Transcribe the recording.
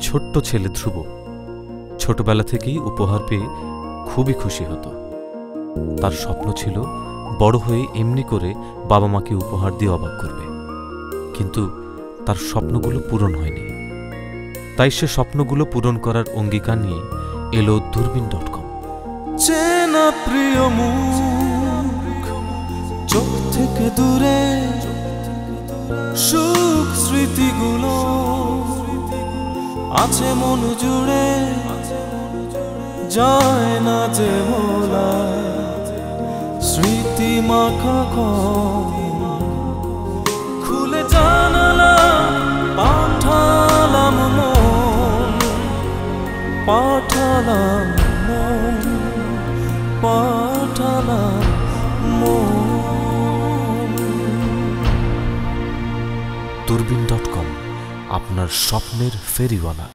ছোট্ট ছেলে ধ্রুব ছোটবেলা থেকেই উপহার পেয়ে খুবই খুশি হতো। তার স্বপ্ন ছিল বড় হয়ে এমনি করে বাবা মাকে উপহার দিয়ে অবাক করবে, কিন্তু তার স্বপ্নগুলো পূরণ হয়নি। তাই সে স্বপ্নগুলো পূরণ করার অঙ্গীকার নিয়ে এলো দূরবীন.com। চেনা প্রিয় মুখ চোখ থেকে দূরে, সুখ স্মৃতিগুলো আছে মন জুড়ে, যায় না যে ভোলা স্মৃতি মাখা খুলে জানালা পাঠালাম মন, পাঠালাম মন, পাঠালাম মন। দূরবীন.com, আপনার স্বপ্নের ফেরিওয়ালা।